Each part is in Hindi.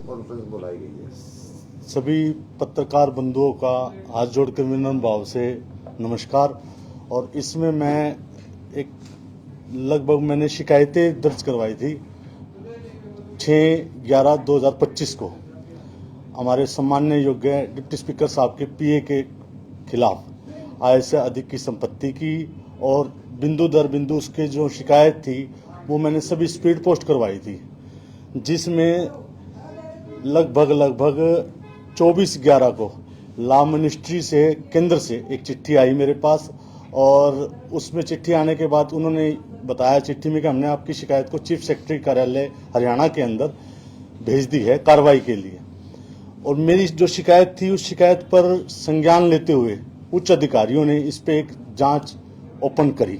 कॉन्फ्रेंस बुलाई गई है। सभी पत्रकार बंधुओं का हाथ जोड़कर विनम्र भाव से नमस्कार। और इसमें मैं एक लगभग मैंने शिकायतें दर्ज करवाई थी 6/11/2025 को हमारे सम्मान्य योग्य डिप्टी स्पीकर साहब के पीए के खिलाफ आय से अधिक की संपत्ति की, और बिंदु दर बिंदु उसके जो शिकायत थी वो मैंने सभी स्पीड पोस्ट करवाई थी, जिसमें लगभग 24/11 को लॉ मिनिस्ट्री से केंद्र से एक चिट्ठी आई मेरे पास। और उसमें चिट्ठी आने के बाद उन्होंने बताया चिट्ठी में कि हमने आपकी शिकायत को चीफ सेक्रेटरी कार्यालय हरियाणा के अंदर भेज दी है कार्रवाई के लिए। और मेरी जो शिकायत थी उस शिकायत पर संज्ञान लेते हुए उच्च अधिकारियों ने इस पे एक जांच ओपन करी।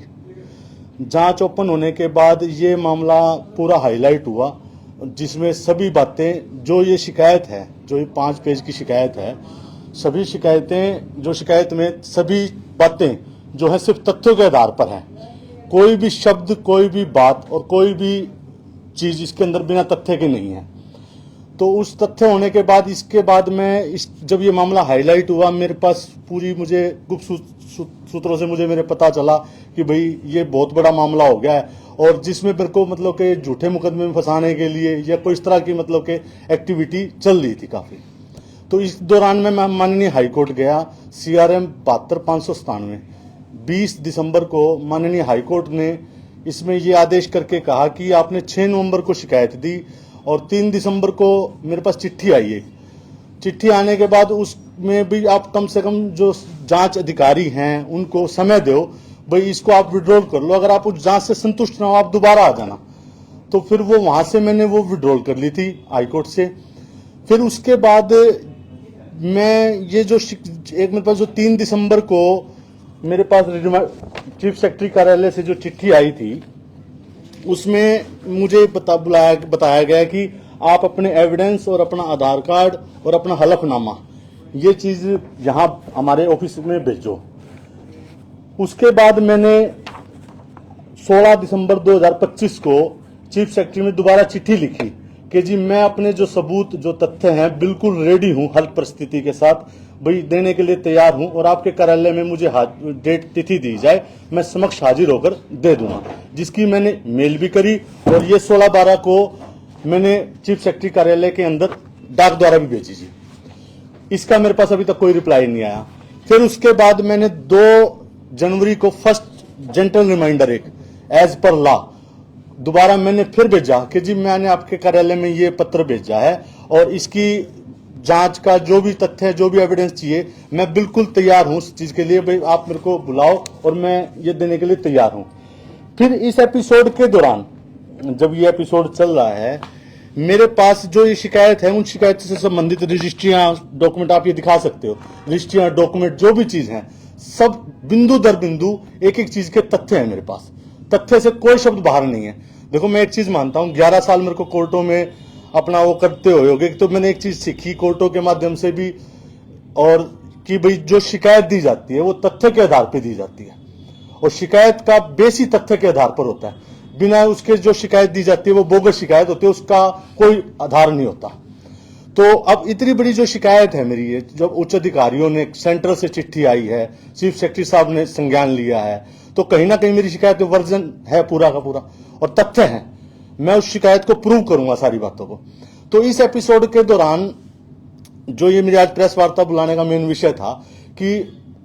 जांच ओपन होने के बाद ये मामला पूरा हाईलाइट हुआ, जिसमें सभी बातें जो ये शिकायत है, जो ये 5 पेज की शिकायत है, सभी शिकायतें जो शिकायत में सभी बातें जो है सिर्फ तथ्यों के आधार पर है। कोई भी शब्द, कोई भी बात और कोई भी चीज इसके अंदर बिना तथ्य के नहीं है। तो उस तथ्य होने के बाद इसके बाद में जब ये मामला हाईलाइट हुआ, मेरे पास पूरी मुझे गुप्त सूत्रों से मुझे मेरे पता चला कि भाई ये बहुत बड़ा मामला हो गया है, और जिसमें मेरे को मतलब कि झूठे मुकदमे में फंसाने के लिए या कोई इस तरह की मतलब कि एक्टिविटी चल रही थी काफ़ी। तो इस दौरान में मैं माननीय हाईकोर्ट गया। CRM 72/597 20 दिसंबर को माननीय हाईकोर्ट ने इसमें ये आदेश करके कहा कि आपने 6 नवंबर को शिकायत दी और 3 दिसंबर को मेरे पास चिट्ठी आई है। चिट्ठी आने के बाद उसमें भी आप कम से कम जो जांच अधिकारी हैं उनको समय दो, भाई इसको आप विड्रॉल कर लो, अगर आप उस जांच से संतुष्ट ना हो आप दोबारा आ जाना। तो फिर वो वहां से मैंने वो विड्रॉल कर ली थी हाईकोर्ट से। फिर उसके बाद मैं ये जो एक मेरे पास जो 3 दिसंबर को मेरे पास चीफ सेक्रेटरी कार्यालय से जो चिट्ठी आई थी उसमें मुझे बताया गया कि आप अपने एविडेंस और अपना आधार कार्ड और अपना हलफनामा ये चीज यहाँ हमारे ऑफिस में भेजो। उसके बाद मैंने 16 दिसंबर 2025 को चीफ सेक्रेटरी में दोबारा चिट्ठी लिखी कि जी मैं अपने जो सबूत जो तथ्य हैं बिल्कुल रेडी हूं, हर परिस्थिति के साथ भाई देने के लिए तैयार हूं, और आपके कार्यालय में मुझे डेट तिथि दी जाए, मैं समक्ष हाजिर होकर दे दूंगा। जिसकी मैंने मेल भी करी, और ये 16/12 को मैंने चीफ सेक्रेटरी कार्यालय के अंदर डाक द्वारा भी भेजी जी। इसका मेरे पास अभी तक कोई रिप्लाई नहीं आया। फिर उसके बाद मैंने 2 जनवरी को फर्स्ट जेंटल रिमाइंडर एक एज पर लॉ दोबारा मैंने फिर भेजा कि जी मैंने आपके कार्यालय में ये पत्र भेजा है और इसकी जांच का जो भी तथ्य है, जो भी एविडेंस चाहिए, मैं बिल्कुल तैयार हूं उस चीज के लिए, भाई आप मेरे को बुलाओ और मैं ये देने के लिए तैयार हूं। फिर इस एपिसोड के दौरान जब ये एपिसोड चल रहा है, मेरे पास जो ये शिकायत है उन शिकायत से संबंधित रजिस्ट्रियां, डॉक्यूमेंट आप ये दिखा सकते हो, रजिस्ट्रियां, डॉक्यूमेंट जो भी चीज है सब बिंदु दर बिंदु एक एक चीज के तथ्य है मेरे पास। तथ्य से कोई शब्द बाहर नहीं है। देखो मैं एक चीज मानता हूं, 11 साल मेरे को कोर्टों में अपना वो करते हुए तो मैंने एक चीज सीखी कोर्टों के माध्यम से भी, और कि भाई जो शिकायत दी जाती है वो तथ्य के आधार पर दी जाती है, और शिकायत का बेस ही तथ्य के आधार पर होता है। बिना उसके जो शिकायत दी जाती है वो बोगस शिकायत होती है, उसका कोई आधार नहीं होता। तो अब इतनी बड़ी जो शिकायत है मेरी, ये जब उच्च अधिकारियों ने सेंटर से चिट्ठी आई है, चीफ सेक्रेटरी साहब ने संज्ञान लिया है, तो कहीं ना कहीं मेरी शिकायत वर्जन है पूरा का पूरा और तथ्य है। मैं उस शिकायत को प्रूव करूंगा सारी बातों को। तो इस एपिसोड के दौरान जो ये मेरी आज प्रेस वार्ता बुलाने का मेन विषय था कि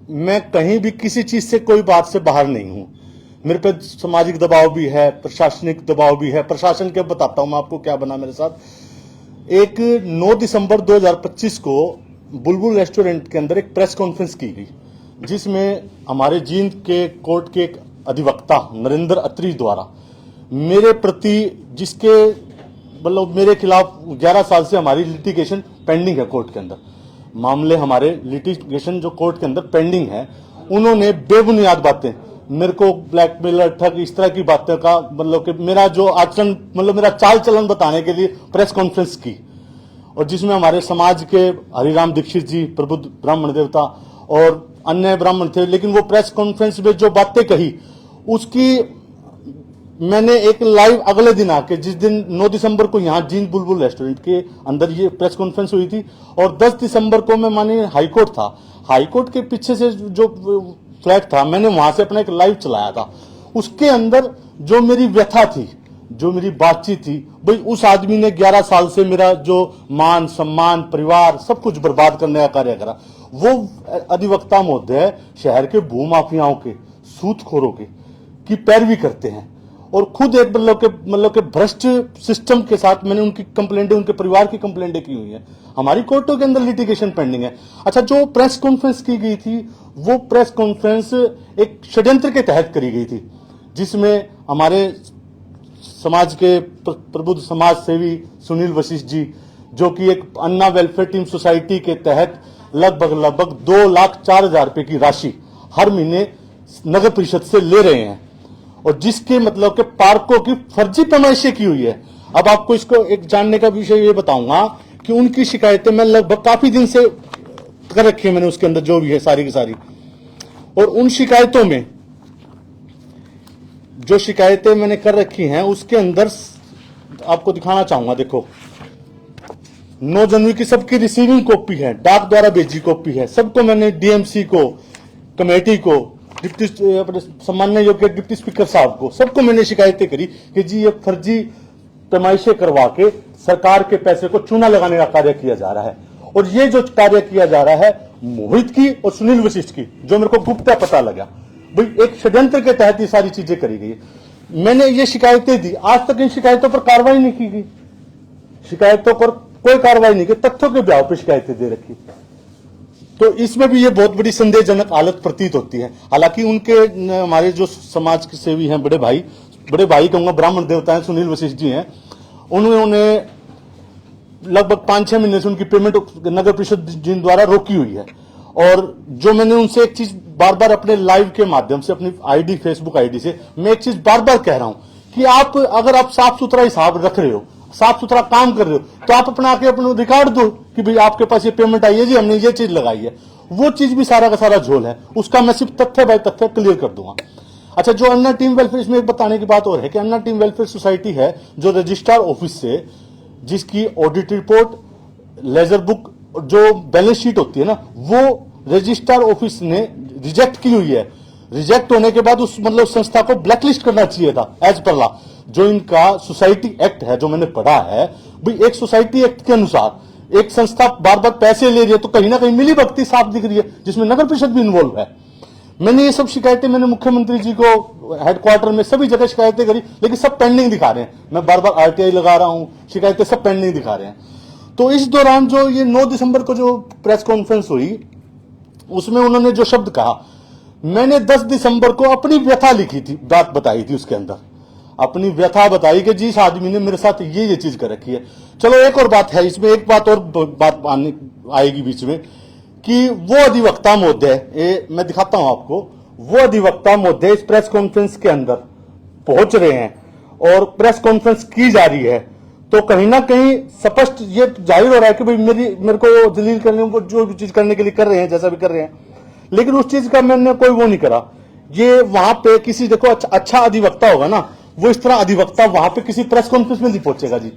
मैं कहीं भी किसी चीज से कोई बात से बाहर नहीं हूं। मेरे पे सामाजिक दबाव भी है, प्रशासनिक दबाव भी है। प्रशासन के बताता हूं मैं आपको क्या बना मेरे साथ। एक 9 दिसंबर 2025 को बुलबुल रेस्टोरेंट के अंदर एक प्रेस कॉन्फ्रेंस की गई, जिसमें हमारे जींद के कोर्ट के एक अधिवक्ता नरेंद्र अत्री द्वारा मेरे प्रति, जिसके मतलब मेरे खिलाफ 11 साल से हमारी लिटिगेशन पेंडिंग है कोर्ट के अंदर, मामले हमारे लिटिगेशन जो कोर्ट के अंदर पेंडिंग है, उन्होंने बेबुनियाद बातें मेरे को ब्लैकमेलर, ठग, इस तरह की बातें का मतलब कि मेरा जो आचरण मतलब मेरा चाल चलन बताने के लिए प्रेस कॉन्फ्रेंस की, और जिसमें हमारे समाज के हरिराम दीक्षित जी, प्रबुद्ध ब्राह्मण देवता और अन्य ब्राह्मण थे। लेकिन वो प्रेस कॉन्फ्रेंस में जो बातें कही उसकी मैंने एक लाइव अगले दिन आके, जिस दिन 9 दिसंबर को यहाँ जींद बुलबुल रेस्टोरेंट के अंदर ये प्रेस कॉन्फ्रेंस हुई थी, और 10 दिसंबर को मैं माननीय हाईकोर्ट था, हाईकोर्ट के पीछे से जो फ्लैट था, मैंने वहां से अपना एक लाइव चलाया था। उसके अंदर जो मेरी व्यथा थी, जो मेरी बातचीत थी, भाई उस आदमी ने 11 साल से मेरा जो मान सम्मान परिवार सब कुछ बर्बाद करने का कार्य करा। वो अधिवक्ता महोदय शहर के भूमाफियाओं के, सूदखोरों के की पैरवी करते हैं, और खुद एक मतलब के भ्रष्ट सिस्टम के साथ मैंने उनकी कंप्लेंटें, उनके परिवार की कंप्लेंटें की हुई है। हमारी कोर्टों के अंदर लिटिगेशन पेंडिंग है। अच्छा, जो प्रेस कॉन्फ्रेंस की गई थी, वो प्रेस कॉन्फ्रेंस एक षड्यंत्र के तहत करी गई थी, जिसमें हमारे समाज के प्रबुद्ध समाज सेवी सुनील वशिष्ठ जी, जो कि एक अन्ना वेलफेयर टीम सोसाइटी के तहत लगभग 2,04,000 रुपए की राशि हर महीने नगर परिषद से ले रहे हैं, और जिसके मतलब के पार्कों की फर्जी पैमाइशें की हुई है। अब आपको इसको एक जानने का विषय ये बताऊंगा कि उनकी शिकायतें मैं लगभग काफी दिन से कर रखी है मैंने, उसके अंदर जो भी है सारी की सारी, और उन शिकायतों में जो शिकायतें मैंने कर रखी हैं उसके अंदर आपको दिखाना चाहूंगा। देखो, 9 जनवरी की सबकी रिसीविंग कॉपी है, डाक द्वारा भेजी कॉपी है, सबको मैंने डीएमसी को, कमेटी को, डिप्टी सम्माननीय योग्य डिप्टी स्पीकर साहब को, सबको मैंने शिकायतें करी कि जी ये फर्जी पैमाइशें करवा के सरकार के पैसे को चूना लगाने का कार्य किया जा रहा है। और ये जो कार्य किया जा रहा है मोहित की और सुनील वशिष्ठ की, जो मेरे को गुप्ता पता लगा, भाई एक षड्यंत्र के तहत ये सारी चीजें करी गई। मैंने ये शिकायतें दी, आज तक इन शिकायतों पर कार्रवाई नहीं की गई, शिकायतों पर कोई कार्रवाई नहीं की, तथ्यों के ब्याह पर शिकायतें दे रखी। तो इसमें भी ये बहुत बड़ी संदेहजनक हालत प्रतीत होती है। हालांकि उनके हमारे जो समाज के सेवी हैं, बड़े भाई कहूंगा, ब्राह्मण देवता हैं, सुनील वशिष्ठ जी हैं, उन्होंने लगभग 5-6 महीने से उनकी पेमेंट नगर परिषद जी द्वारा रोकी हुई है। और जो मैंने उनसे एक चीज बार बार अपने लाइव के माध्यम से, अपनी आईडी, फेसबुक आईडी से मैं एक चीज बार बार कह रहा हूं कि आप अगर आप साफ सुथरा हिसाब रख रहे हो, साफ सुथरा काम कर रहे हो, तो आप अपना आके अपना रिकॉर्ड दो कि भाई आपके पास ये पेमेंट आई है जी, हमने ये चीज लगाई है। वो चीज भी सारा का सारा झोल है, उसका मैं सिर्फ तथ्य बाय तथ्य क्लियर कर दूंगा। अच्छा, जो अन्ना टीम वेलफेयर, इसमें एक बताने की बात और है कि अन्ना टीम वेलफेयर सोसाइटी है, जो रजिस्ट्रार ऑफिस से, जिसकी ऑडिट रिपोर्ट, लेजर बुक, जो बैलेंस शीट होती है ना, वो रजिस्ट्रार ऑफिस ने रिजेक्ट की हुई है। रिजेक्ट होने के बाद उस मतलब संस्था को ब्लैकलिस्ट करना चाहिए था एज पर लॉ। जो इनका सोसाइटी एक्ट है, जो मैंने पढ़ा है, भाई एक सोसाइटी एक्ट के अनुसार एक संस्था बार बार पैसे ले रही है तो कहीं ना कहीं मिली भगती साफ दिख रही है, जिसमें नगर परिषद भी इन्वॉल्व है। मैंने ये सब शिकायतें मैंने मुख्यमंत्री जी को, हेडक्वार्टर में, सभी जगह शिकायतें करी, लेकिन सब पेंडिंग दिखा रहे हैं। मैं बार बार आरटीआई लगा रहा हूं, शिकायतें सब पेंडिंग दिखा रहे हैं। तो इस दौरान जो ये 9 दिसंबर को जो प्रेस कॉन्फ्रेंस हुई, उसमें उन्होंने जो शब्द कहा, मैंने 10 दिसंबर को अपनी व्यथा लिखी थी, बात बताई थी, उसके अंदर अपनी व्यथा बताई कि जी इस आदमी ने मेरे साथ ये चीज कर रखी है। चलो एक और बात है इसमें, एक बात और बात आएगी बीच में कि वो अधिवक्ता महोदय, मैं दिखाता हूं आपको, वो अधिवक्ता महोदय इस प्रेस कॉन्फ्रेंस के अंदर पहुंच रहे हैं और प्रेस कॉन्फ्रेंस की जा रही है, तो कहीं ना कहीं स्पष्ट ये जाहिर हो रहा है कि भाई मेरे को जलील करने, वो जो भी चीज करने के लिए कर रहे हैं, जैसा भी कर रहे हैं, लेकिन उस चीज का मैंने कोई वो नहीं करा। ये वहां पे किसी, देखो अच्छा अधिवक्ता होगा ना, वो इस तरह अधिवक्ता वहां पे किसी प्रेस कॉन्फ्रेंस में नहीं पहुंचेगा जी।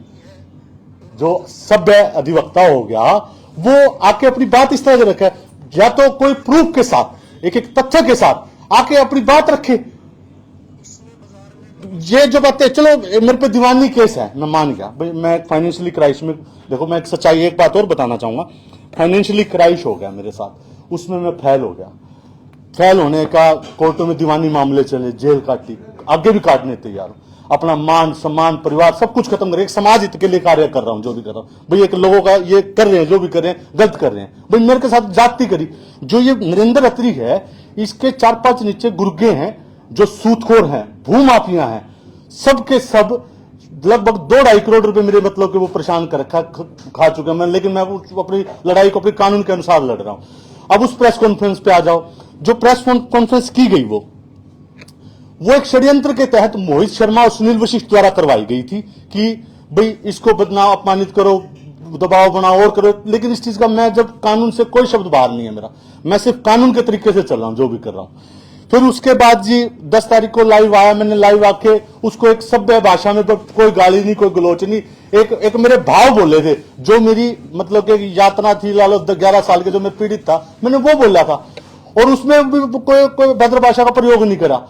जो सभ्य अधिवक्ता हो गया, वो आके अपनी बात इस तरह से रखे, या तो कोई प्रूफ के साथ, एक एक तथ्य के साथ आके अपनी बात रखे। ये जो बातें, चलो मेरे पे दीवानी केस है, मैं मान गया भाई, मैं फाइनेंशियली क्राइश में, देखो मैं एक सच्चाई, एक बात और बताना चाहूंगा, फाइनेंशियली क्राइश हो गया मेरे साथ, उसमें मैं फेल हो गया। फेल होने का, कोर्टों में दीवानी मामले चले, जेल काटी, आगे भी काटने तैयार हूं, अपना मान सम्मान परिवार सब कुछ खत्म कर, एक समाज हित के लिए कार्य कर रहा हूं, जो भी कर रहा हूं भाई। एक लोगों का ये कर रहे हैं, जो भी कर रहे हैं गलत कर रहे हैं भाई। मेरे के साथ जाति करी, जो ये नरेंद्र अत्री है, इसके 4-5 नीचे गुर्गे हैं, जो सूदखोर हैं, भूमाफिया हैं, सब के सब लगभग 2-2.5 करोड़ रुपए मेरे मतलब कि वो परेशान कर रखा, खा चुके हैं, लेकिन मैं अपनी लड़ाई को अपने कानून के अनुसार लड़ रहा हूं। अब उस प्रेस कॉन्फ्रेंस पे आ जाओ। जो प्रेस कॉन्फ्रेंस की गई वो एक षड्यंत्र के तहत मोहित शर्मा और सुनील वशिष्ठ द्वारा करवाई गई थी कि भाई इसको बदनाम, अपमानित करो, दबाव बनाओ और करो। लेकिन इस चीज का, मैं जब कानून से कोई शब्द बाहर नहीं है मेरा, मैं सिर्फ कानून के तरीके से चल रहा हूं, जो भी कर रहा हूं। फिर उसके बाद जी 10 तारीख को लाइव आया, मैंने लाइव आके उसको एक सभ्य भाषा में, कोई गाली नहीं, कोई गलोच नहीं, एक मेरे भाव बोले थे, जो मेरी मतलब कि यातना थी लालो 11 साल के जो मैं पीड़ित था, मैंने वो बोला था, और उसमें भी कोई भद्र भाषा का प्रयोग नहीं करा।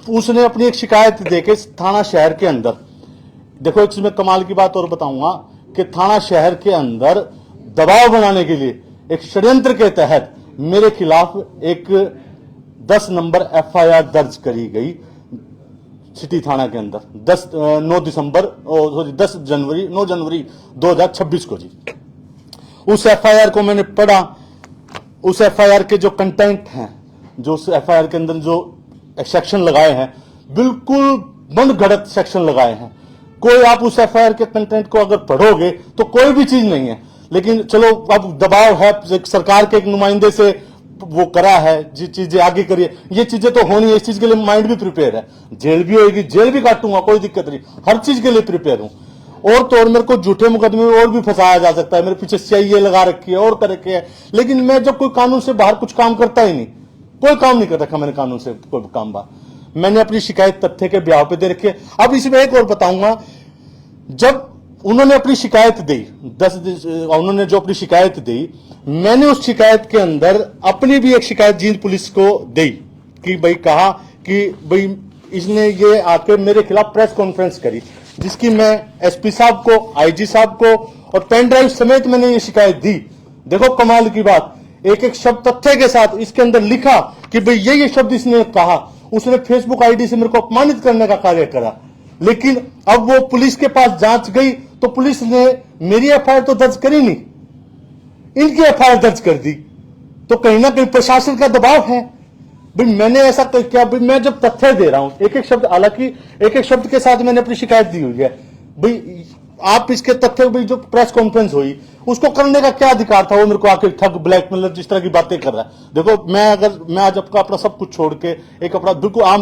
उसने अपनी एक शिकायत देके थाना शहर के अंदर, देखो एक इसमें कमाल की बात और बताऊंगा कि थाना शहर के अंदर दबाव बनाने के लिए एक षड्यंत्र के तहत मेरे खिलाफ एक 10 नंबर एफआईआर दर्ज करी गई सिटी थाना के अंदर 9 जनवरी 2026 को जी। उस एफआईआर को मैंने पढ़ा, उस एफआईआर के जो कंटेंट हैं, जो उस एफआईआर के अंदर जो सेक्शन लगाए हैं, बिल्कुल मनगढ़ंत सेक्शन लगाए हैं। कोई आप उस एफआईआर के कंटेंट को अगर पढ़ोगे तो कोई भी चीज नहीं है, लेकिन चलो अब दबाव है सरकार के एक नुमाइंदे से वो करा है, जी चीजें आगे करिए, ये चीजें तो होनी है, इस चीज के लिए माइंड भी प्रिपेयर है, जेल भी होगी, जेल भी काटूंगा, कोई दिक्कत नहीं, हर चीज के लिए प्रिपेयर हूं। और तो और मेरे को झूठे मुकदमे में और भी फंसाया जा सकता है, मेरे पीछे सीआईए लगा रखी है और कर रखी है, लेकिन मैं जब कोई कानून से बाहर कुछ काम करता ही नहीं, कोई काम नहीं कर रखा मैंने कानून से कोई काम बाहर। मैंने अपनी शिकायत तथ्य के ब्याह पे दे रखी है। अब इसमें एक और बताऊंगा, जब उन्होंने अपनी शिकायत दी, उन्होंने जो अपनी शिकायत दी, मैंने उस शिकायत के अंदर अपनी भी एक शिकायत जींद पुलिस को दी कि भाई कहा कि भाई इसने ये आके मेरे खिलाफ प्रेस कॉन्फ्रेंस करी, जिसकी मैं एसपी साहब को, आईजी साहब को और पेन ड्राइव समेत मैंने ये शिकायत दी। देखो कमाल की बात, एक एक शब्द तथ्य के साथ इसके अंदर लिखा कि भाई ये शब्द इसने कहा। उसने फेसबुक आईडी से मेरे को अपमानित करने का कार्य करा, लेकिन अब वो पुलिस के पास जांच गई तो पुलिस ने मेरी एफआईआर तो दर्ज करी नहीं, इनकी एफआईआर दर्ज कर दी। तो कहीं ना कहीं प्रशासन का दबाव है। भाई मैंने ऐसा क्या, भाई मैं जब तथ्य दे रहा हूं एक एक शब्द, हालांकि एक एक शब्द के साथ मैंने अपनी शिकायत दी हुई है, भाई आप इसके तथ्य, भाई जो प्रेस कॉन्फ्रेंस हुई उसको करने का क्या अधिकार था? वो मेरे को आके ठग, ब्लैकमेलर जिस तरह की बातें कर रहा है। देखो मैं आज आपका अपना सब कुछ छोड़ के एक अपना बिल्कुल आम,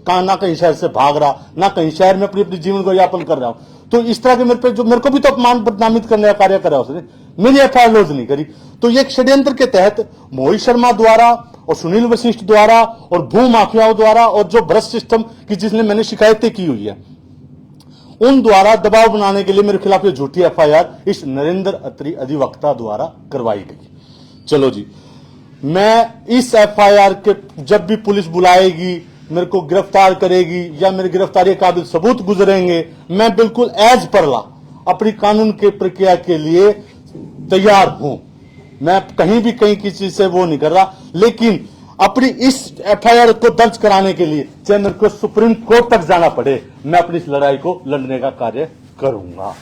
ना कहीं शहर से भाग रहा, ना कहीं शहर में अपनी जीवन को यापन कर रहा हूं, तो इस तरह के मेरे पे जो मेरे को भी तो अपमान बदनामित करने का कार्य करा उसने, मेरी एफआईआर लॉन्च नहीं करी। तो ये एक षड्यंत्र के तहत मोहित शर्मा द्वारा और सुनील वशिष्ठ द्वारा और भू माफियाओं द्वारा और जो भ्रष्ट सिस्टम की जिसने मैंने शिकायतें की हुई है, उन द्वारा दबाव बनाने के लिए मेरे खिलाफ ये झूठी एफआईआर इस नरेंद्र अत्री अधिवक्ता द्वारा करवाई गई। चलो जी, मैं इस एफआईआर के जब भी पुलिस बुलाएगी, मेरे को गिरफ्तार करेगी या मेरे गिरफ्तारी के काबिल सबूत गुजरेंगे, मैं बिल्कुल एज पर ला अपनी कानून की प्रक्रिया के लिए तैयार हूं। मैं कहीं भी कहीं किसी चीज से वो नहीं कर रहा, लेकिन अपनी इस एफआईआर को दर्ज कराने के लिए चाहे मेरे को सुप्रीम कोर्ट तक जाना पड़े, मैं अपनी इस लड़ाई को लड़ने का कार्य करूंगा।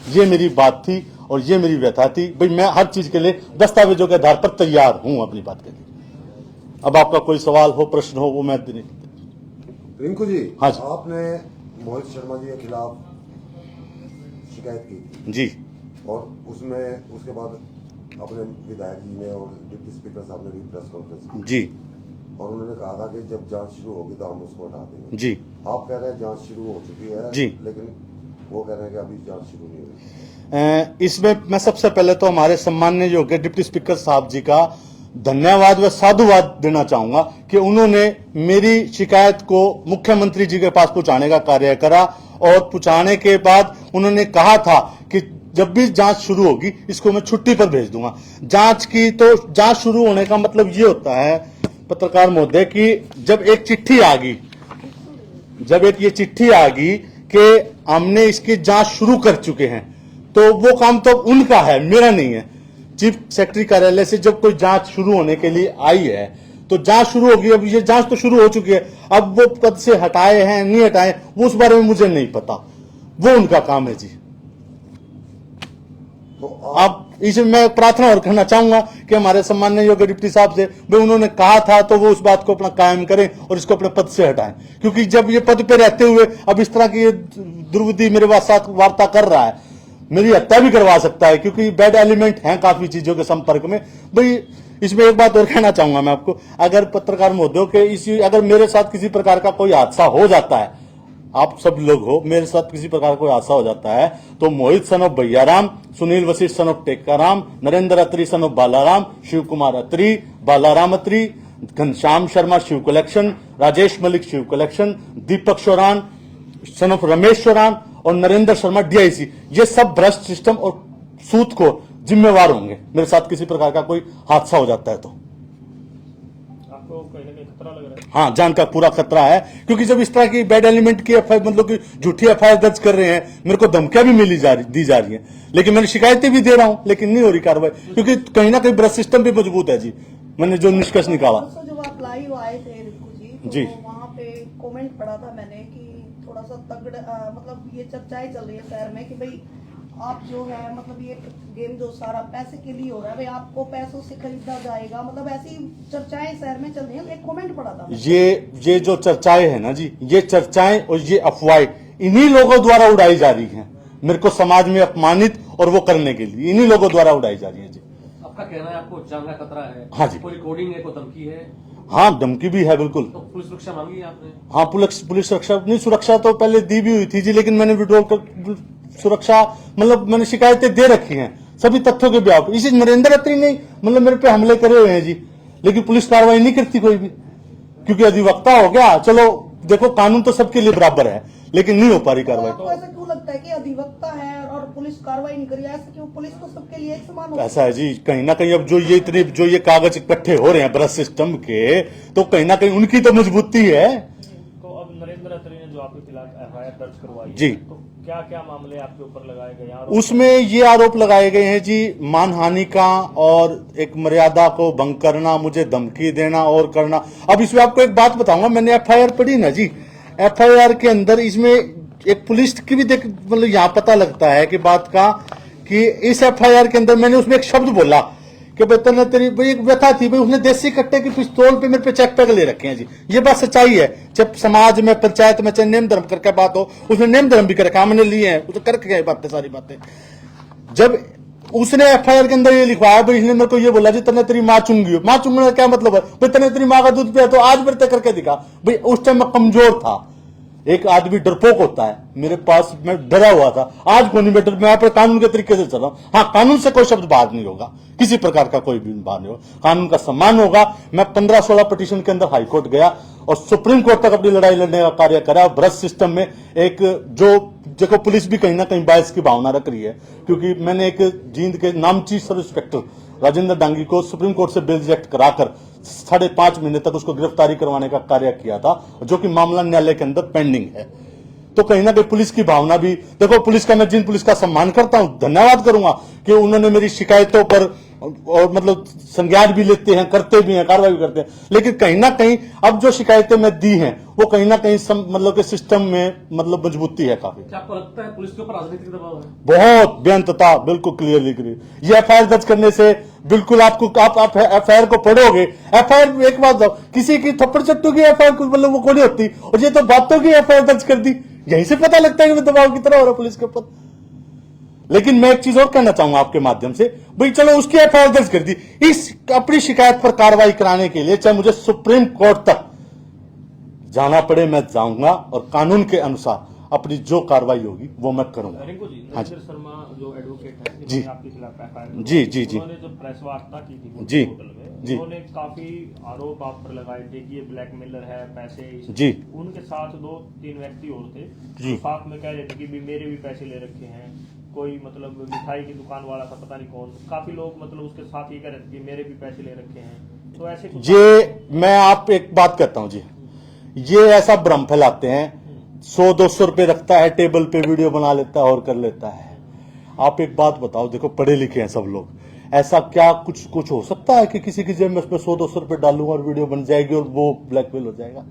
ये मेरी बात थी और ये मेरी व्यथा थी। भाई मैं हर चीज के लिए दस्तावेजों के आधार पर तैयार हूं अपनी बात के लिए। अब आपका कोई सवाल हो, प्रश्न हो, वो मैं रिंकू जी, हाँ जी, आपने मोहित शर्मा जी के खिलाफ शिकायत की जी, और उसमें उसके बाद अपने विधायक जी ने और डिप्टी स्पीकर साहब ने भी प्रेस कॉन्फ्रेंस की जी, और उन्होंने कहा था कि जब जांच शुरू होगी तो हम उसको हटा देंगे। जी, आप कह रहे हैं जांच शुरू हो चुकी है जी, लेकिन वो कह रहे हैं कि अभी जांच शुरू नहीं हुई। इसमें मैं सबसे पहले तो हमारे सम्माननीय योग्य डिप्टी स्पीकर साहब जी का धन्यवाद व साधुवाद देना चाहूंगा कि उन्होंने मेरी शिकायत को मुख्यमंत्री जी के पास पहुंचाने का कार्य करा, और पहुंचाने के बाद उन्होंने कहा था कि जब भी जांच शुरू होगी इसको मैं छुट्टी पर भेज दूंगा। जांच की तो जांच शुरू होने का मतलब ये होता है पत्रकार महोदय कि जब एक चिट्ठी आ गई, जब एक ये चिट्ठी आ गई कि हमने इसकी जांच शुरू कर चुके हैं, तो वो काम तो उनका है, मेरा नहीं है। चीफ सेक्रेटरी कार्यालय से जब कोई जांच शुरू होने के लिए आई है तो जांच शुरू होगी। अब ये जांच तो शुरू हो चुकी है, अब वो पद से हटाए हैं नहीं हटाए वो उस बारे में मुझे नहीं पता, वो उनका काम है जी। तो अब इसमें मैं प्रार्थना और करना चाहूंगा कि हमारे सम्माननीय योग्य डिप्टी साहब से, भाई उन्होंने कहा था तो वो उस बात को अपना कायम करें और इसको अपने पद से हटाएं, क्योंकि जब ये पद पे रहते हुए अब इस तरह की दुर्विधि मेरे साथ वार्ता कर रहा है, मेरी हत्या भी करवा सकता है, क्योंकि बैड एलिमेंट हैं काफी चीजों के संपर्क में। भाई इसमें एक बात और कहना चाहूंगा मैं आपको, अगर पत्रकार महोदयों के अगर मेरे साथ किसी प्रकार का कोई हादसा हो जाता है, आप सब लोग हो, मेरे साथ किसी प्रकार का कोई हादसा हो जाता है, तो Mohit son of Bhaiyaram, Sunil Vashishtha son of Tekaram, Narendra Atri son of Balaram, Shiv Kumar Atri, Balaram Atri, Ghanshyam Sharma Shiv collection, Rajesh Malik Shiv collection, Deepak Shoran son of Ramesh Shoran और नरेंद्र शर्मा डीआईसी, ये सब भ्रष्ट सिस्टम और सूद को जिम्मेवार होंगे मेरे साथ किसी प्रकार का कोई हादसा हो जाता है तो। आपको कहीं ना कहीं खतरा लग रहा है? हाँ, जान का पूरा खतरा है, क्योंकि जब इस तरह की बैड एलिमेंट की एफआईआर मतलब कि झूठी एफआईआर दर्ज कर रहे हैं, मेरे को धमकियां भी दी जा रही हैं, लेकिन मैंने शिकायतें भी दे रहा हूं, लेकिन नहीं हो रही कार्रवाई, क्योंकि कहीं ना कहीं भ्रष्ट सिस्टम भी मजबूत है जी। मैंने जो निष्कर्ष निकाला। जब आप लाइव आए थे रिंकू जी, तो वहाँ पे कमेंट पढ़ा था मैंने कि थोड़ा सा मतलब ये चर्चाएं चल रही है शहर में कि भाई आप जो है मतलब ये गेम जो सारा पैसे के लिए हो रहा है, भाई आपको पैसों से खरीदा जाएगा, मतलब ऐसी चर्चाएं शहर में चल रही है। एक कमेंट पढ़ा था ये जो चर्चाएं है ना जी, ये चर्चाएं और ये अफवाहें इन्हीं लोगों द्वारा उड़ाई जा रही हैं, मेरे को समाज में अपमानित और वो करने के लिए इन्हीं लोगों द्वारा उड़ाई जा रही है जी। आपका कहना है आपको जान का खतरा है? हाँ जी। कोई रिकॉर्डिंग है, कोई धमकी है? हाँ, धमकी भी है बिल्कुल। तो पुलिस सुरक्षा मांगी है आपने? हाँ, पुलिस सुरक्षा नहीं, सुरक्षा तो पहले दी भी हुई थी जी, लेकिन मैंने विड्रॉल कर सुरक्षा मतलब मैंने शिकायतें दे रखी हैं सभी तथ्यों के ब्याह। इसी नरेंद्र अत्री ने मतलब मेरे पे हमले करे हुए हैं जी, लेकिन पुलिस कार्रवाई नहीं करती कोई भी, क्योंकि अधिवक्ता हो गया। चलो देखो, कानून तो सबके लिए बराबर है, लेकिन नहीं हो पा रही कार्रवाई। आपको ऐसा क्यों लगता है कि अधिवक्ता है और पुलिस कार्रवाई नहीं करी? ऐसा क्यों? पुलिस तो सबके लिए एक समान होती है। ऐसा है जी, कहीं ना कहीं अब जो ये कागज इकट्ठे हो रहे हैं भ्रष्ट सिस्टम के, तो कहीं ना कहीं उनकी तो मजबूती है। तो अब नरेंद्र अत्री ने जो आपके खिलाफ एफआईआर दर्ज करवाई जी, तो क्या क्या मामले आपके ऊपर लगाए गए हैं? उसमें ये आरोप लगाए गए हैं जी, मानहानि का और एक मर्यादा को भंग करना, मुझे धमकी देना और करना। अब इसमें आपको एक बात बताऊंगा, मैंने एफआईआर पढ़ी ना जी, एफआईआर के अंदर इसमें एक पुलिस की भी देख मतलब यहाँ पता लगता है कि बात का कि इस एफआईआर के अंदर मैंने उसमें एक शब्द बोला कि बेतन तेरी भाई एक व्यथा थी, भाई उसने देसी कट्टे की पिस्तौल पे मेरे पे चेक पैक ले रखे हैं जी। ये बात सच्चाई है, जब समाज में पंचायत में चाहे नेम धर्म करके बात हो, उसने नेम धर्म भी कर रखा, हमने लिए हैं, उसे करके गए बातें सारी बातें। जब उसने एफआईआर के अंदर ये लिखवाया, भाई इसने मेरे को ये बोला जी तने तेरी माँ चुंगी, माँ चुंगने का क्या मतलब है? भाई तने तेरी माँ का दूध पिया, तो आज मेरे करके दिखा। भाई उस टाइम मैं कमजोर था, एक आदमी डरपोक होता है, मेरे पास मैं डरा हुआ था। आज कोई नहीं बेटर, मैं यहाँ पर कानून के तरीके से चल रहा हूं। हाँ, कानून से कोई शब्द बाहर नहीं होगा, किसी प्रकार का कोई भी बाहर नहीं होगा, कानून का सम्मान होगा। मैं 15-16 पिटीशन के अंदर हाईकोर्ट गया और सुप्रीम कोर्ट तक अपनी लड़ाई लड़ने का कार्य करा। भ्रष्ट सिस्टम में एक जो देखो पुलिस भी कहीं ना कहीं बायस की भावना रख रही है, क्योंकि मैंने एक जींद के नामची सब इंस्पेक्टर राजेंद्र डांगी को सुप्रीम कोर्ट से बेल रिजेक्ट कराकर 5.5 महीने तक उसको गिरफ्तारी करवाने का कार्य किया था, जो कि मामला न्यायालय के अंदर पेंडिंग है। तो कहीं ना कहीं पुलिस की भावना भी देखो, पुलिस का मैं जिन पुलिस का सम्मान करता हूं, धन्यवाद करूंगा कि उन्होंने मेरी शिकायतों पर और मतलब संज्ञान भी लेते हैं, करते भी हैं, कार्रवाई भी करते हैं। लेकिन कहीं ना कहीं अब जो शिकायतें मैं दी हैं वो कहीं ना कहीं मतलब के सिस्टम में मतलब मजबूती है काफी। क्या आपको लगता है पुलिस के ऊपर राजनीतिक दबाव है? बहुत बेअंतता, बिल्कुल क्लियरली क्लियर। ये एफआईआर दर्ज करने से बिल्कुल आपको आप एफआईआर को पढ़ोगे, एफआईआर एक बात बताओ, किसी की थप्पड़ चट्टू की एफआईआर मतलब वो कोई होती, और ये तो बातों की एफआईआर दर्ज कर दी, यहीं से पता लगता है कि दबाव कितना हो रहा है पुलिस के ऊपर। लेकिन मैं एक चीज और कहना चाहूंगा आपके माध्यम से, भाई चलो उसकी एफआईआर दर्ज कर दी, इस अपनी शिकायत पर कार्रवाई कराने के लिए चाहे मुझे सुप्रीम कोर्ट तक जाना पड़े, मैं जाऊंगा और कानून के अनुसार अपनी जो कार्रवाई होगी वो मैं करूंगा। रिंकू जी, नरेंद्र शर्मा जो एडवोकेट है, जी, आपके खिलाफ एफआईआर जी जी जी, उन्होंने जो प्रेस वार्ता की थी जी होटल में, जी, उन्होंने काफी आरोप आप पर लगाए थे कि ये ब्लैकमेलर है, पैसे जी। उनके साथ 2-3 व्यक्ति और थे जी। जो साथ में कह रहे थे कि भी मेरे भी पैसे ले रखे हैं, कोई मतलब मिठाई की दुकान वाला था, पता नहीं कौन, काफी लोग मतलब उसके साथ ये कह रहे थे कि मेरे भी पैसे ले रखे हैं। तो ऐसे ये मैं आप एक बात कहता हूं जी, ये ऐसा भ्रम फैलाते हैं, 100-200 रुपए रखता है टेबल पे, वीडियो बना लेता है और कर लेता है। आप एक बात बताओ, देखो पढ़े लिखे हैं सब लोग, ऐसा क्या कुछ हो सकता है कि किसी की जेब में उसमें 100-200 रुपए डालूंगा और वीडियो बन जाएगी और वो ब्लैकमेल हो जाएगा?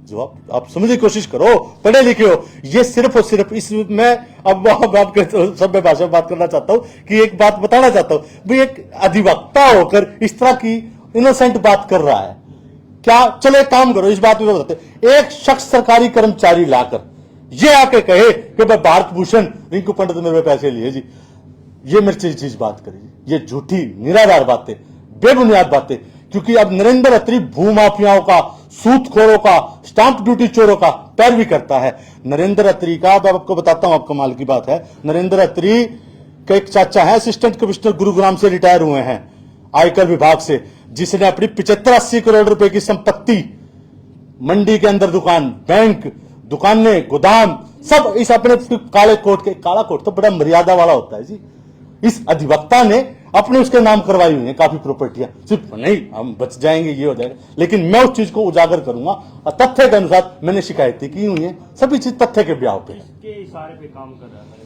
जो आप समझने की कोशिश करो, पढ़े लिखे हो। ये सिर्फ और सिर्फ इस मैं अब आपके सभ्य भाषा में बात करना चाहता हूं कि एक बात बताना चाहता हूं, भाई एक अधिवक्ता होकर इस तरह की इनोसेंट बात कर रहा है क्या? चलो एक काम करो, इस बात में बताते, एक शख्स सरकारी कर्मचारी लाकर ये आके कहे कि भाई भारत भूषण रिंकू पंडित मेरे पैसे लिए जी, ये मेरे चीज बात करी, ये झूठी निराधार बातें, बेबुनियाद बातें। क्योंकि अब नरेंद्र अत्री भूमाफियाओं का, सूदखोरों का, स्टाम्प ड्यूटी चोरों का पैरवी करता है। नरेंद्र अत्री का अब आपको बताता हूं, आप कमाल की बात है, नरेंद्र अत्री का एक चाचा है, असिस्टेंट कमिश्नर गुरुग्राम से रिटायर हुए हैं आयकर विभाग से। जिसने अपनी 75-80 करोड़ रुपए की संपत्ति, मंडी के अंदर दुकान, बैंक, दुकानें, गोदाम, सब इस अपने काले कोट के, काला कोट तो बड़ा मर्यादा वाला होता है जी, इस अधिवक्ता ने अपने उसके नाम करवाई हुई है काफी प्रॉपर्टियां। सिर्फ नहीं हम बच जाएंगे, ये हो जाएगा, लेकिन मैं उस चीज को उजागर करूंगा और तथ्य के अनुसार मैंने शिकायतें की हुई हैं, सभी चीज तथ्य के ब्याह पे। के इशारे पे काम कर रहा है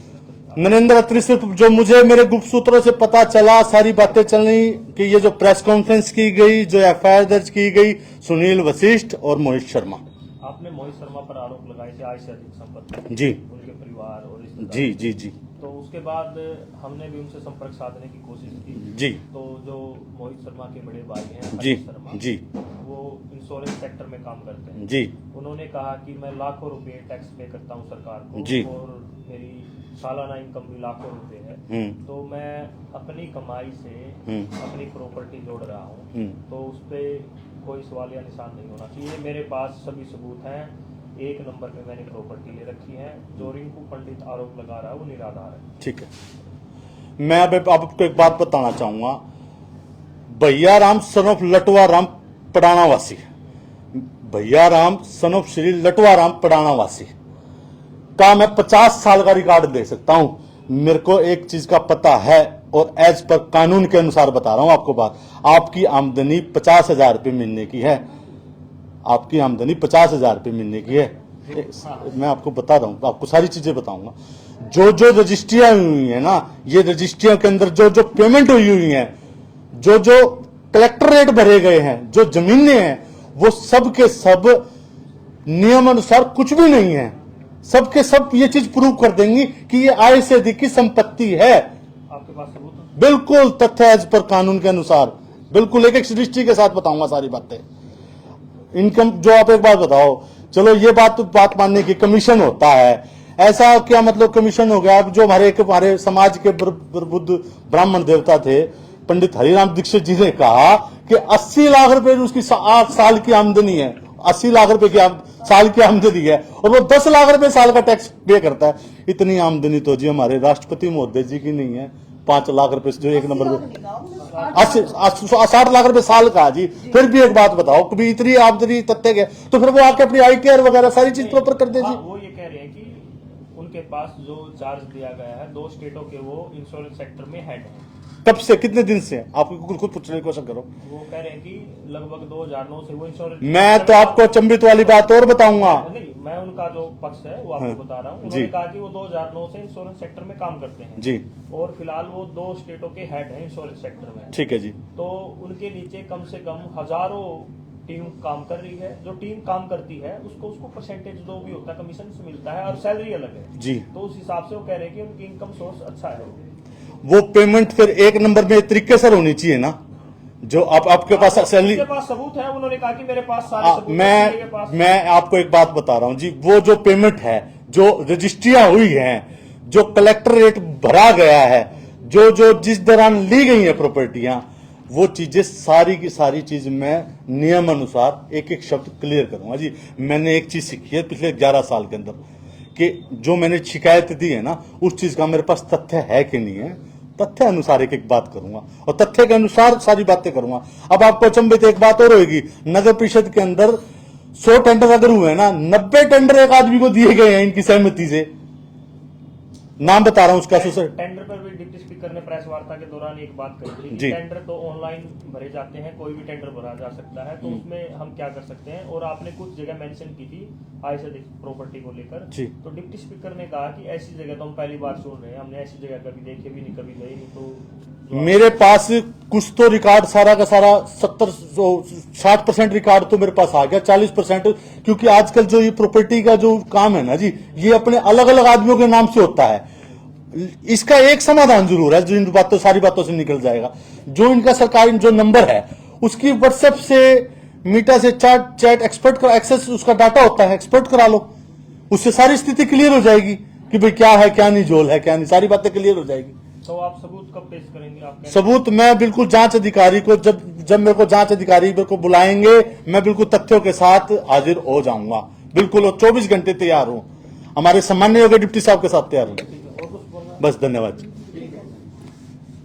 नरेंद्र अत्री सिर्फ जो मुझे मेरे गुप्त सूत्रों से पता चला, सारी बातें चली कि ये जो प्रेस कॉन्फ्रेंस की गई, जो एफआईआर दर्ज की गई, सुनील वशिष्ठ और मोहित शर्मा। आपने मोहित शर्मा पर आरोप लगाए थे आय से अधिक संपत्ति, जी उनके परिवार और रिश्तेदार। जी जी जी तो उसके बाद हमने भी उनसे संपर्क साधने की कोशिश की। जी तो जो मोहित शर्मा के बड़े भाई हैं जी हरीश शर्मा, जी वो इंश्योरेंस सेक्टर में काम करते हैं। जी उन्होंने कहा कि मैं लाखों रुपए टैक्स पे करता हूँ सरकार को, जी। और मेरी सालाना इनकम भी लाखों रुपए है, तो मैं अपनी कमाई से अपनी प्रॉपर्टी जोड़ रहा हूँ, तो उस पे कोई सवाल या निशान नहीं होना चाहिए। मेरे पास सभी सबूत हैं, एक नंबर पे मैंने प्रॉपर्टी ले रखी है, जो रिंकू पंडित आरोप लगा रहा है वो निराधार है। ठीक है। मैं अब आपको एक बात बताना चाहूंगा, भैया राम सन ऑफ लटवा राम पडाना वासी, भैया राम सन ऑफ श्री लटवा राम पडाना वासी का मैं 50 साल का रिकॉर्ड दे सकता हूं। मेरे को एक चीज का पता है और एज पर कानून के अनुसार बता रहा हूं आपको बात, आपकी आमदनी 50,000 रुपये महीने की है, आपकी आमदनी 50,000 रुपये महीने की है। मैं आपको बता रहा हूं, आपको सारी चीजें बताऊंगा। जो जो रजिस्ट्रियां हुई है ना, ये रजिस्ट्रियों के अंदर जो जो पेमेंट हुई है, जो जो कलेक्टर रेट भरे गए हैं, जो जमीनें हैं, वो सब के सब नियम अनुसार कुछ भी नहीं है। सबके सब ये चीज प्रूव कर देंगी कि ये आय से अधिक की संपत्ति है। आपके पास सबूत है? बिल्कुल तथ्य एज पर कानून के अनुसार, बिल्कुल एक एक दृष्टि के साथ बताऊंगा सारी बातें। इनकम जो आप एक बात बताओ, चलो ये बात मानने की कमीशन होता है, ऐसा क्या मतलब कमीशन हो गया? जो हमारे समाज के बुद्ध ब्राह्मण देवता थे, पंडित हरिराम दीक्षित जी ने कहा कि 80 लाख रुपए उसकी 8 साल की आमदनी है, 80 लाख रुपए की साल की आमदनी है, और वो 10 लाख रुपए साल का टैक्स पे करता है। इतनी आमदनी तो जी हमारे राष्ट्रपति महोदय जी की नहीं है। 5 लाख रुपए जो एक नंबर पे 60 लाख रुपए साल का जी। फिर भी एक बात बताओ, कभी इतनी आमदनी तथ्य के, तो फिर वो आके अपनी आई केयर वगैरह सारी चीज प्रॉपर कर दे जी। वो ये कह रहे हैं कि उनके पास जो चार्ज दिया गया है 2 स्टेटों के, वो इंश्योरेंस सेक्टर में हेड है। कब से, कितने दिन से? आपको खुद पूछने की कोशिश करो। वो कह रहे हैं कि लगभग 2009 से वो इंश्योरेंस। मैं तो आपको अचंभित वाली बात और बताऊंगा। नहीं, मैं उनका जो पक्ष है वो आपको बता रहा हूँ। उन्होंने कहा कि वो 2009 से इंश्योरेंस सेक्टर में काम करते हैं जी, और फिलहाल वो 2 स्टेटों के हेड हैं इंश्योरेंस सेक्टर में। ठीक है जी। तो उनके नीचे कम से कम हजारों टीम काम कर रही है। जो टीम काम करती है उसको परसेंटेज जो भी होता है कमीशन से मिलता है, और सैलरी अलग है जी। तो उस हिसाब से वो कह रहे हैं कि उनकी इनकम सोर्स अच्छा है। वो पेमेंट फिर एक नंबर में तरीके से होनी चाहिए ना, जो आपके पास सैलरी। उनके पास सबूत है, उन्होंने कहा कि मेरे पास सारे सबूत हैं, मेरे पास। मैं आपको एक बात बता रहा हूं जी, वो जो पेमेंट है, जो रजिस्ट्रियां हुई हैं, जो कलेक्टर रेट भरा गया है, जो जो जिस दौरान ली गई है प्रॉपर्टियां, वो चीजें सारी की सारी चीज मैं नियम अनुसार एक एक शब्द क्लियर करूंगा जी। मैंने एक चीज सीखी है पिछले 11 साल के अंदर, कि जो मैंने शिकायत दी है ना, उस चीज का मेरे पास तथ्य है कि नहीं है, तथ्य अनुसार एक एक बात करूंगा और तथ्य के अनुसार सारी बातें करूंगा। अब आपको अचंभित एक बात और होगी, नगर परिषद के अंदर 100 टेंडर अगर हुए ना, 90 टेंडर एक आदमी को दिए गए हैं इनकी सहमति से। नाम बता रहा हूं उसका। टेंडर पर भी डिप्टी स्पीकर ने प्रेस वार्ता के दौरान एक बात कही थी जी। कि टेंडर तो ऑनलाइन भरे जाते हैं, कोई भी टेंडर भरा जा सकता है, तो उसमें हम क्या कर सकते हैं। और आपने कुछ जगह मेंशन की थी आय से अधिक प्रॉपर्टी को लेकर, तो डिप्टी स्पीकर ने कहा कि ऐसी जगह तो हम पहली बार सुन रहे हैं, हमने ऐसी जगह कभी देखे भी नहीं, कभी गए नहीं। तो मेरे पास कुछ तो रिकॉर्ड सारा का सारा 60% रिकॉर्ड तो मेरे पास आ गया, 40%, क्योंकि आजकल जो ये प्रॉपर्टी का जो काम है ना जी, ये अपने अलग अलग आदमियों के नाम से होता है। इसका एक समाधान जरूर है जो इन बातों सारी बातों से निकल जाएगा। जो इनका सरकारी जो नंबर है, उसकी व्हाट्सएप से मीटा से चैट एक्सपर्ट का एक्सेस, उसका डाटा होता है, एक्सपर्ट करा लो, उससे सारी स्थिति क्लियर हो जाएगी कि भाई क्या है, क्या नहीं झोल है, क्या नहीं, सारी बातें क्लियर हो जाएगी। तो आप सबूत कब पेश करेंगे? आप सबूत मैं बिल्कुल जांच अधिकारी को, जब मेरे को जांच अधिकारी मेरे को बुलाएंगे, मैं बिल्कुल तथ्यों के साथ हाजिर हो जाऊंगा, बिल्कुल, और 24 घंटे तैयार हूं, हमारे सम्माननीय योग्य डिप्टी साहब के साथ तैयार हूं। बस, धन्यवाद।